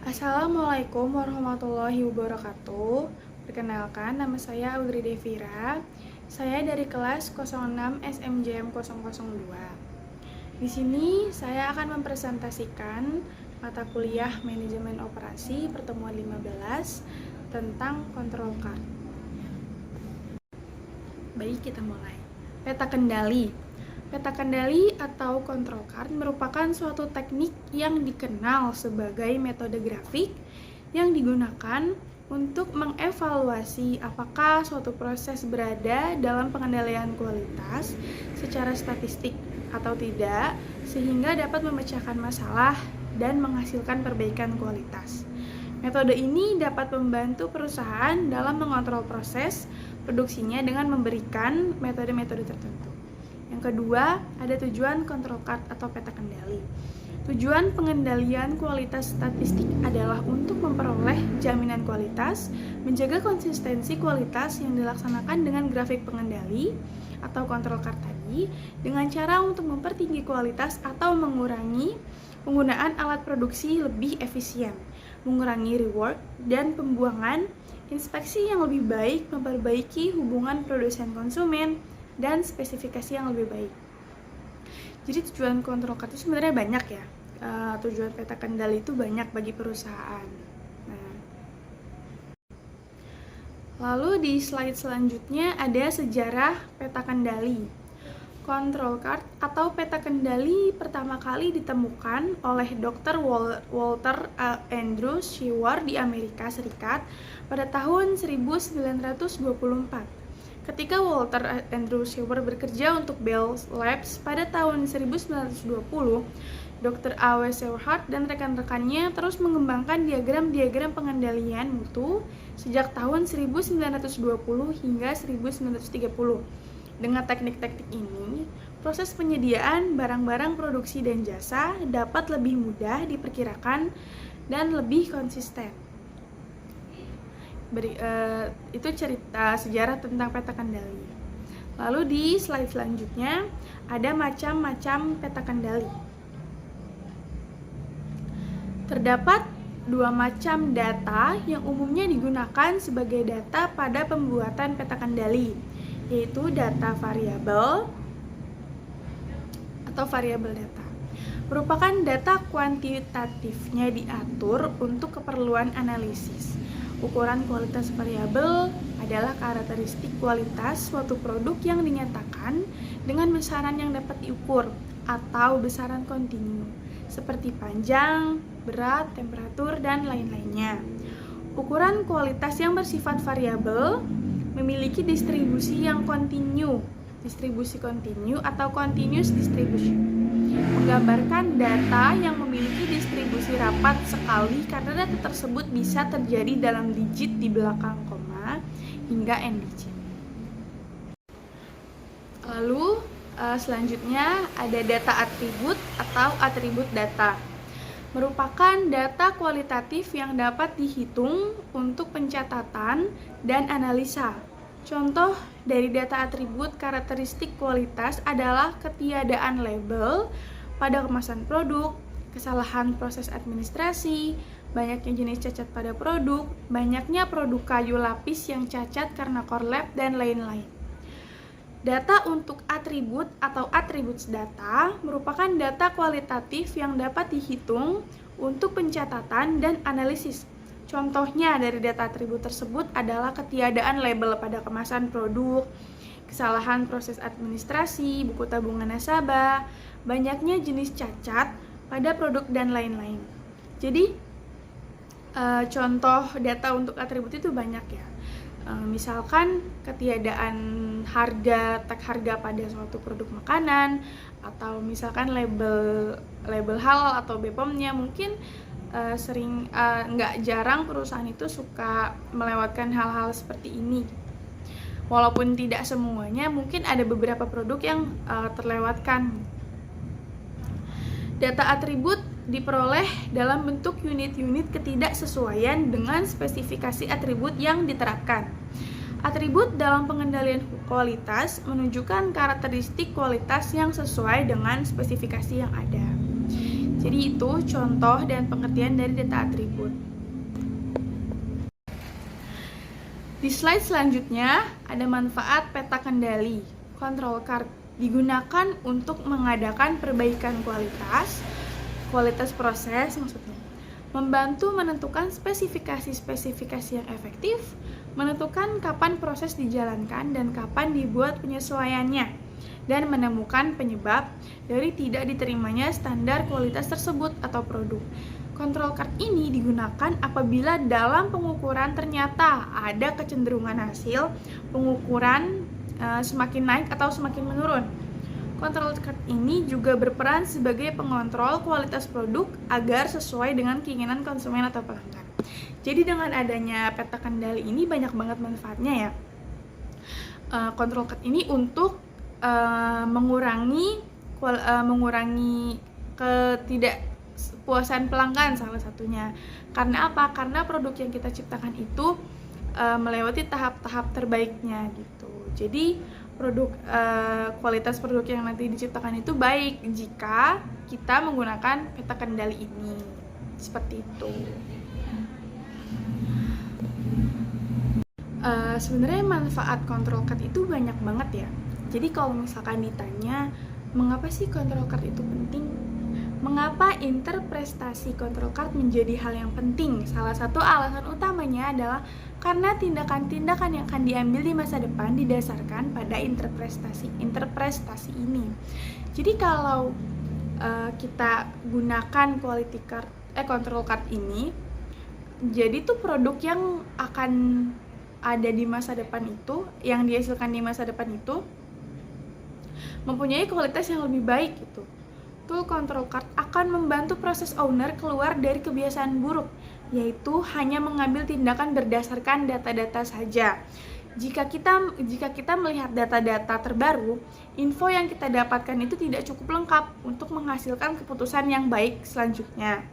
Assalamualaikum warahmatullahi wabarakatuh. Perkenalkan, nama saya Audrey Devira. Saya dari kelas 06 SMJM 002. Di sini saya akan mempresentasikan mata kuliah Manajemen Operasi pertemuan 15 tentang control card. Baik, kita mulai. Peta kendali. Peta kendali atau control card merupakan suatu teknik yang dikenal sebagai metode grafik yang digunakan untuk mengevaluasi apakah suatu proses berada dalam pengendalian kualitas secara statistik atau tidak, sehingga dapat memecahkan masalah dan menghasilkan perbaikan kualitas. Metode ini dapat membantu perusahaan dalam mengontrol proses produksinya dengan memberikan metode-metode tertentu. Yang kedua, ada tujuan control card atau peta kendali. Tujuan pengendalian kualitas statistik adalah untuk memperoleh jaminan kualitas, menjaga konsistensi kualitas yang dilaksanakan dengan grafik pengendali atau control card tadi, dengan cara untuk mempertinggi kualitas atau mengurangi penggunaan alat produksi lebih efisien, mengurangi rework dan pembuangan, inspeksi yang lebih baik, memperbaiki hubungan produsen konsumen, dan spesifikasi yang lebih baik. Jadi tujuan control card itu sebenarnya banyak ya. Tujuan peta kendali itu banyak bagi perusahaan. Nah, lalu di slide selanjutnya ada sejarah peta kendali. Control card atau peta kendali pertama kali ditemukan oleh Dr. Walter Andrew Shewar di Amerika Serikat pada tahun 1924. Ketika Walter Andrew Shewar bekerja untuk Bell Labs pada tahun 1920, Dr. A.W. Shewhart dan rekan-rekannya terus mengembangkan diagram-diagram pengendalian mutu sejak tahun 1920 hingga 1930. Dengan teknik-teknik ini, proses penyediaan barang-barang produksi dan jasa dapat lebih mudah diperkirakan dan lebih konsisten. Itu cerita sejarah tentang peta kendali. Lalu di slide selanjutnya ada macam-macam peta kendali. Terdapat dua macam data yang umumnya digunakan sebagai data pada pembuatan peta kendali, yaitu data variabel atau variabel data. Merupakan data kuantitatifnya diatur untuk keperluan analisis. Ukuran kualitas variabel adalah karakteristik kualitas suatu produk yang dinyatakan dengan besaran yang dapat diukur atau besaran kontinu, seperti panjang, berat, temperatur, dan lain-lainnya. Ukuran kualitas yang bersifat variabel memiliki distribusi yang kontinu, distribusi kontinu atau continuous distribution, menggambarkan data yang memiliki distribusi rapat sekali karena data tersebut bisa terjadi dalam digit di belakang koma hingga n digit. Lalu selanjutnya ada data atribut atau atribut data. Merupakan data kualitatif yang dapat dihitung untuk pencatatan dan analisa. Contoh dari data atribut karakteristik kualitas adalah ketiadaan label pada kemasan produk, kesalahan proses administrasi, banyaknya jenis cacat pada produk, banyaknya produk kayu lapis yang cacat karena core lab, dan lain-lain. Data untuk atribut atau attributes data merupakan data kualitatif yang dapat dihitung untuk pencatatan dan analisis. Contohnya dari data atribut tersebut adalah ketiadaan label pada kemasan produk, kesalahan proses administrasi, buku tabungan nasabah, banyaknya jenis cacat pada produk, dan lain-lain. Jadi contoh data untuk atribut itu banyak ya. Misalkan ketiadaan tag harga pada suatu produk makanan, atau misalkan label halal atau BPOM-nya. Mungkin nggak jarang perusahaan itu suka melewatkan hal-hal seperti ini. Walaupun tidak semuanya, mungkin ada beberapa produk yang terlewatkan. Data atribut diperoleh dalam bentuk unit-unit ketidaksesuaian dengan spesifikasi atribut yang diterapkan. Atribut dalam pengendalian kualitas menunjukkan karakteristik kualitas yang sesuai dengan spesifikasi yang ada. Jadi itu contoh dan pengertian dari data atribut. Di slide selanjutnya ada manfaat peta kendali. Control card digunakan untuk mengadakan perbaikan kualitas proses maksudnya. Membantu menentukan spesifikasi yang efektif, menentukan kapan proses dijalankan dan kapan dibuat penyesuaiannya, dan menemukan penyebab dari tidak diterimanya standar kualitas tersebut atau produk. Control card ini digunakan apabila dalam pengukuran ternyata ada kecenderungan hasil pengukuran semakin naik atau semakin menurun. Control card ini juga berperan sebagai pengontrol kualitas produk agar sesuai dengan keinginan konsumen atau pelanggan. Jadi dengan adanya peta kendali ini banyak banget manfaatnya ya. Control card ini untuk mengurangi ketidakpuasan pelanggan salah satunya. Karena apa? Karena produk yang kita ciptakan itu melewati tahap-tahap terbaiknya gitu. Jadi kualitas produk yang nanti diciptakan itu baik jika kita menggunakan peta kendali ini. Seperti itu. Sebenarnya manfaat control card itu banyak banget ya. Jadi kalau misalkan ditanya mengapa sih control card itu penting? Mengapa interpretasi control card menjadi hal yang penting? Salah satu alasan utamanya adalah karena tindakan-tindakan yang akan diambil di masa depan didasarkan pada interpretasi ini. Jadi kalau kita gunakan control card ini, jadi tuh produk yang akan ada di masa depan itu, yang dihasilkan di masa depan itu mempunyai kualitas yang lebih baik gitu. Tool control card akan membantu proses owner keluar dari kebiasaan buruk, yaitu hanya mengambil tindakan berdasarkan data-data saja. Jika kita melihat data-data terbaru, info yang kita dapatkan itu tidak cukup lengkap untuk menghasilkan keputusan yang baik selanjutnya.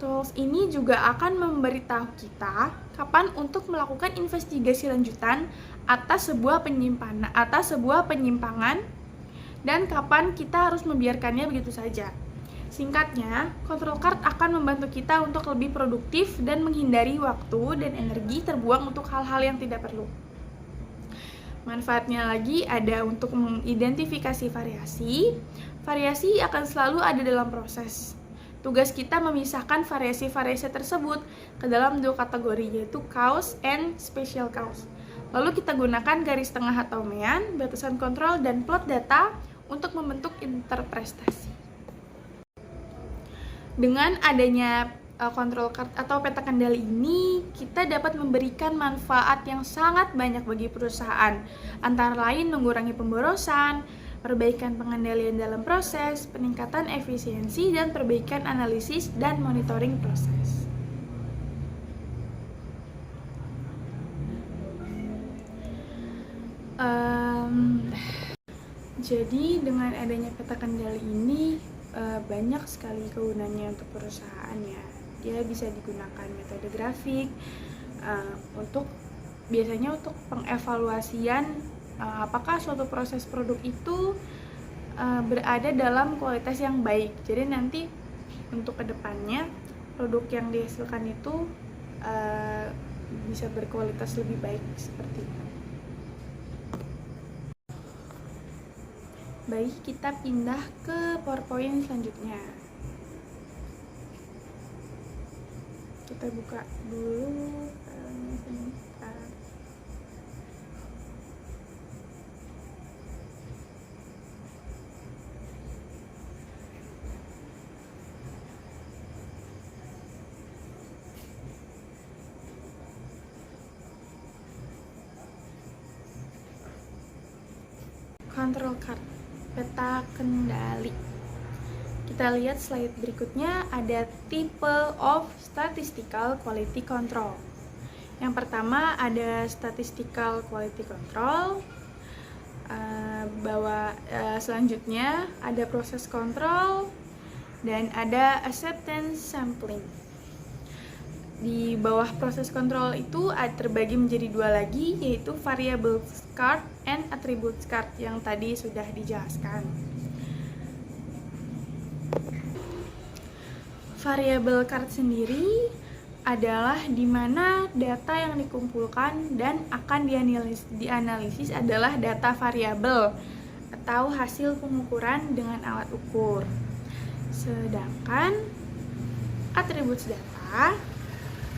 Tools ini juga akan memberitahu kita kapan untuk melakukan investigasi lanjutan atas sebuah penyimpangan dan kapan kita harus membiarkannya begitu saja. Singkatnya, control card akan membantu kita untuk lebih produktif dan menghindari waktu dan energi terbuang untuk hal-hal yang tidak perlu. Manfaatnya lagi ada untuk mengidentifikasi variasi. Variasi akan selalu ada dalam proses. Tugas kita memisahkan variasi-variasi tersebut ke dalam dua kategori, yaitu cause and special cause. Lalu kita gunakan garis tengah atau mean, batasan kontrol, dan plot data untuk membentuk interpretasi. Dengan adanya control card atau peta kendali ini, kita dapat memberikan manfaat yang sangat banyak bagi perusahaan, antara lain mengurangi pemborosan, perbaikan pengendalian dalam proses, peningkatan efisiensi, dan perbaikan analisis dan monitoring proses. Jadi dengan adanya peta kendali ini banyak sekali kegunaannya untuk perusahaan ya. Dia bisa digunakan metode grafik biasanya untuk pengevaluasian apakah suatu proses produk itu berada dalam kualitas yang baik. Jadi nanti untuk kedepannya produk yang dihasilkan itu bisa berkualitas lebih baik seperti itu. Baik, kita pindah ke PowerPoint selanjutnya. Kita buka dulu sebentar. Control card, peta kendali. Kita lihat slide berikutnya, ada tipe of statistical quality control. Yang pertama ada statistical quality control, selanjutnya ada proses control, dan ada acceptance sampling. Di bawah proses control itu terbagi menjadi dua lagi, yaitu variable card and attribute card yang tadi sudah dijelaskan. Variabel card sendiri adalah di mana data yang dikumpulkan dan akan dianalisis adalah data variabel atau hasil pengukuran dengan alat ukur. Sedangkan atribut data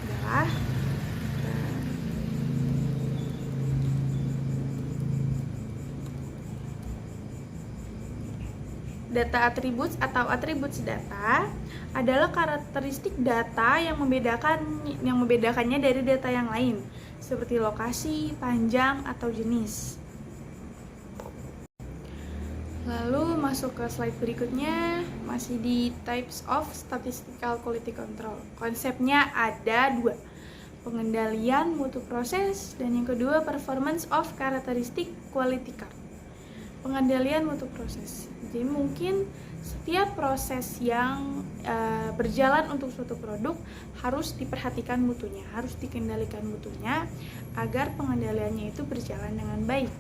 adalah data atribut atau atribut data adalah karakteristik data yang membedakannya dari data yang lain, seperti lokasi, panjang, atau jenis. Lalu masuk ke slide berikutnya, masih di types of statistical quality control. Konsepnya ada dua, pengendalian mutu proses, dan yang kedua performance of characteristic quality card. Pengendalian mutu proses. Jadi mungkin setiap proses yang berjalan untuk suatu produk harus diperhatikan mutunya, harus dikendalikan mutunya agar pengendaliannya itu berjalan dengan baik.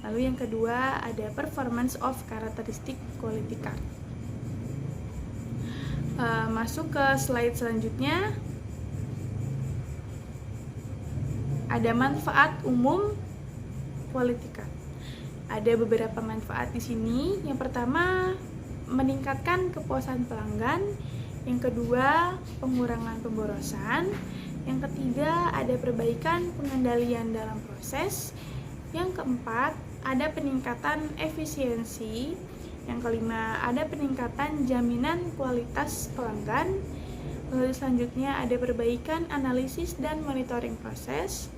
Lalu yang kedua ada performance of characteristic quality card. Masuk ke slide selanjutnya. Ada manfaat umum quality card. Ada beberapa manfaat di sini. Yang pertama, meningkatkan kepuasan pelanggan. Yang kedua, pengurangan pemborosan. Yang ketiga, ada perbaikan pengendalian dalam proses. Yang keempat, ada peningkatan efisiensi. Yang kelima, ada peningkatan jaminan kualitas pelanggan. Lalu selanjutnya ada perbaikan analisis dan monitoring proses.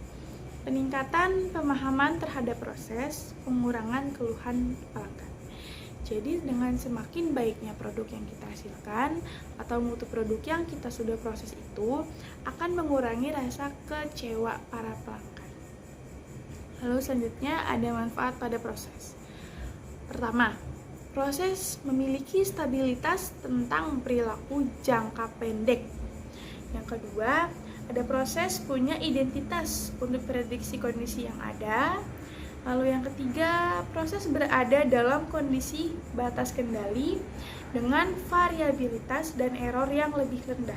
Peningkatan pemahaman terhadap proses, pengurangan keluhan pelanggan. Jadi dengan semakin baiknya produk yang kita hasilkan atau mutu produk yang kita sudah proses itu akan mengurangi rasa kecewa para pelanggan. Lalu selanjutnya ada manfaat pada proses. Pertama, proses memiliki stabilitas tentang perilaku jangka pendek. Yang kedua, ada proses punya identitas untuk prediksi kondisi yang ada. Lalu yang ketiga, proses berada dalam kondisi batas kendali dengan variabilitas dan error yang lebih rendah.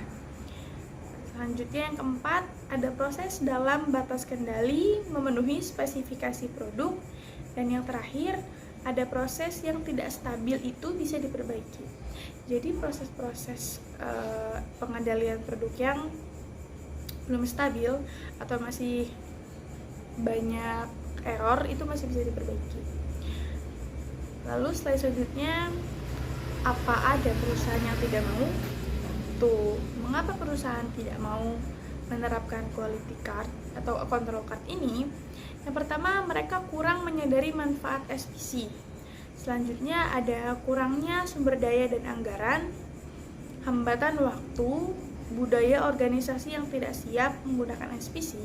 Selanjutnya yang keempat, ada proses dalam batas kendali memenuhi spesifikasi produk. Dan yang terakhir, ada proses yang tidak stabil itu bisa diperbaiki. Jadi proses-proses pengendalian produk yang belum stabil atau masih banyak error itu masih bisa diperbaiki. Lalu slide selanjutnya, apa ada perusahaan yang tidak mau? Tuh, mengapa perusahaan tidak mau menerapkan quality card atau control card ini? Yang pertama, mereka kurang menyadari manfaat SPC. Selanjutnya ada kurangnya sumber daya dan anggaran, hambatan waktu, budaya organisasi yang tidak siap menggunakan SPC,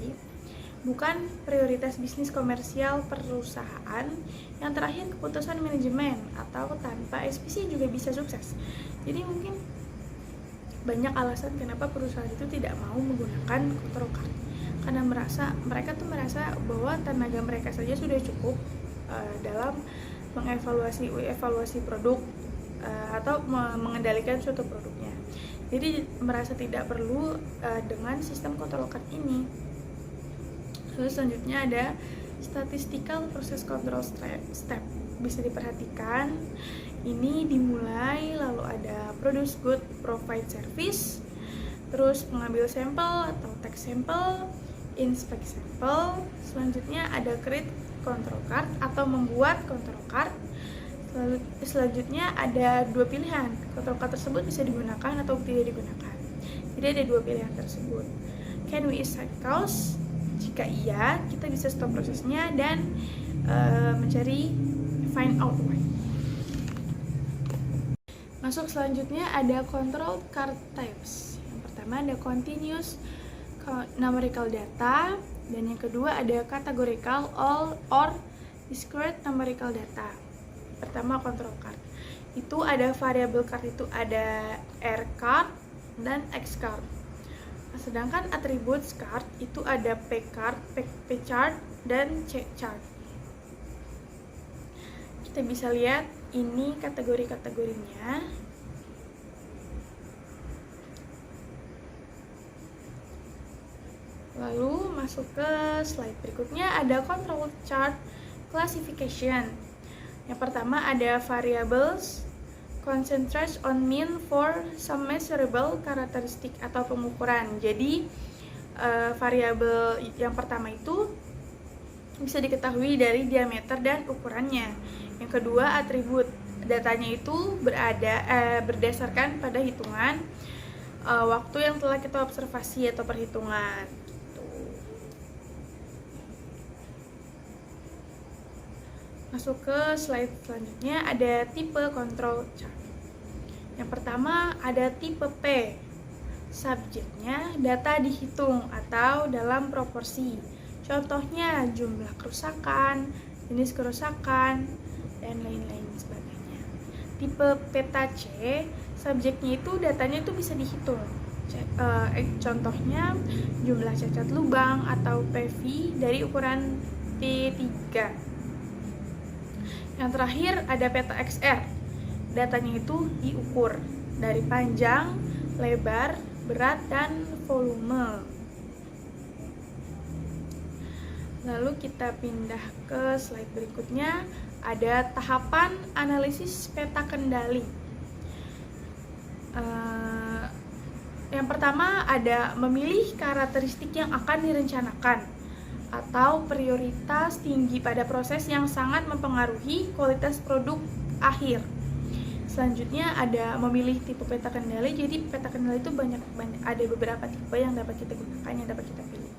bukan prioritas bisnis komersial perusahaan. Yang terakhir, keputusan manajemen atau tanpa SPC juga bisa sukses. Jadi mungkin banyak alasan kenapa perusahaan itu tidak mau menggunakan control card, karena mereka merasa bahwa tenaga mereka saja sudah cukup dalam mengevaluasi produk atau mengendalikan suatu produknya. Jadi merasa tidak perlu dengan sistem control card ini. Lalu selanjutnya ada statistical process control step. Bisa diperhatikan, ini dimulai lalu ada produce good, provide service, terus mengambil sampel atau take sampel, inspect sampel. Selanjutnya ada create control card atau membuat control card. Selanjutnya ada dua pilihan, control card tersebut bisa digunakan atau tidak digunakan. Jadi ada dua pilihan tersebut. Can we cite cause? Jika iya, kita bisa stop prosesnya dan mencari find out why. Masuk selanjutnya ada control card types. Yang pertama ada continuous numerical data, dan yang kedua ada categorical or discrete numerical data. Pertama control card. Itu ada variable card, itu ada R card dan X card. Sedangkan attributes card itu ada P card, P chart dan C chart. Kita bisa lihat ini kategori-kategorinya. Lalu masuk ke slide berikutnya, ada control chart classification. Yang pertama ada variables concentrates on mean for some measurable characteristic atau pengukuran. Jadi variabel yang pertama itu bisa diketahui dari diameter dan ukurannya. Yang kedua atribut, datanya itu berdasarkan pada hitungan waktu yang telah kita observasi atau perhitungan. Masuk ke slide selanjutnya, ada tipe control chart. Yang pertama ada tipe P. Subjeknya data dihitung atau dalam proporsi. Contohnya jumlah kerusakan, jenis kerusakan, dan lain-lain sebagainya. Tipe peta C, subjeknya itu datanya itu bisa dihitung. Contohnya jumlah cacat lubang atau PV dari ukuran T3. Yang terakhir ada peta XR. Datanya itu diukur dari panjang, lebar, berat, dan volume. Lalu kita pindah ke slide berikutnya, ada tahapan analisis peta kendali. Yang pertama ada memilih karakteristik yang akan direncanakan atau prioritas tinggi pada proses yang sangat mempengaruhi kualitas produk akhir. Selanjutnya ada memilih tipe peta kendali. Jadi peta kendali itu banyak ada beberapa tipe yang dapat kita gunakan, yang dapat kita pilih.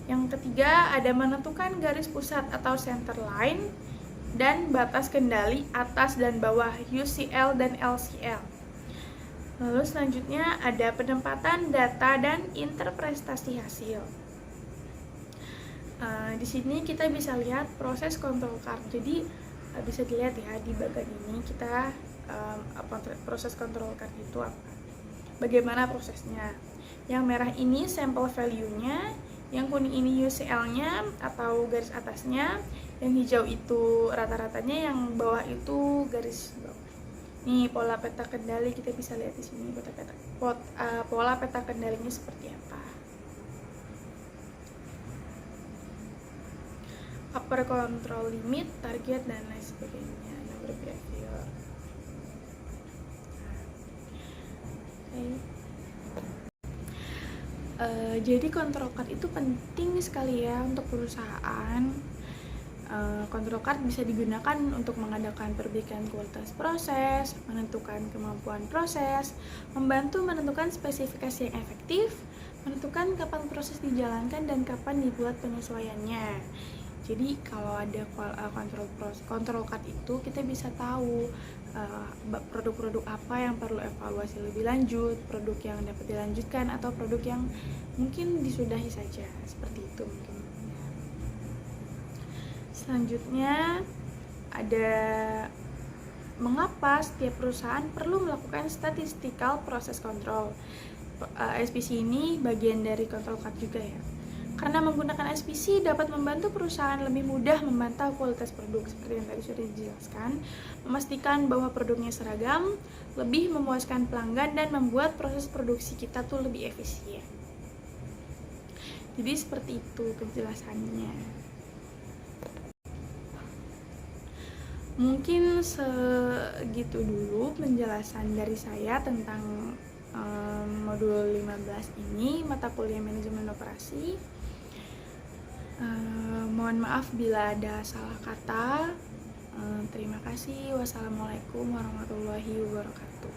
Yang ketiga ada menentukan garis pusat atau center line dan batas kendali atas dan bawah UCL dan LCL. Lalu selanjutnya ada penempatan data dan interpretasi hasil. Di sini kita bisa lihat proses control card. Jadi bisa dilihat ya di bagian ini kita proses control card itu apa? Bagaimana prosesnya? Yang merah ini sampel value-nya, yang kuning ini UCL-nya atau garis atasnya, yang hijau itu rata-ratanya, yang bawah itu garis bawah. Nih pola peta kendali kita bisa lihat di sini pola peta kendalinya seperti apa. Upper control limit, target, dan lain sebagainya. Number behavior. Jadi control card itu penting sekali ya untuk perusahaan. Control card bisa digunakan untuk mengadakan perbaikan kualitas proses, menentukan kemampuan proses, membantu menentukan spesifikasi yang efektif, menentukan kapan proses dijalankan dan kapan dibuat penyesuaiannya. Jadi kalau ada control card itu kita bisa tahu produk-produk apa yang perlu evaluasi lebih lanjut, produk yang dapat dilanjutkan atau produk yang mungkin disudahi saja, seperti itu mungkin. Selanjutnya ada mengapa setiap perusahaan perlu melakukan statistical process control. SPC ini bagian dari control card juga ya. Karena menggunakan SPC dapat membantu perusahaan lebih mudah memantau kualitas produk seperti yang tadi sudah dijelaskan, memastikan bahwa produknya seragam, lebih memuaskan pelanggan, dan membuat proses produksi kita tuh lebih efisien. Jadi seperti itu penjelasannya. Mungkin segitu dulu penjelasan dari saya tentang modul 15 ini, mata kuliah manajemen operasi. Mohon maaf bila ada salah kata. Terima kasih. Wassalamualaikum warahmatullahi wabarakatuh.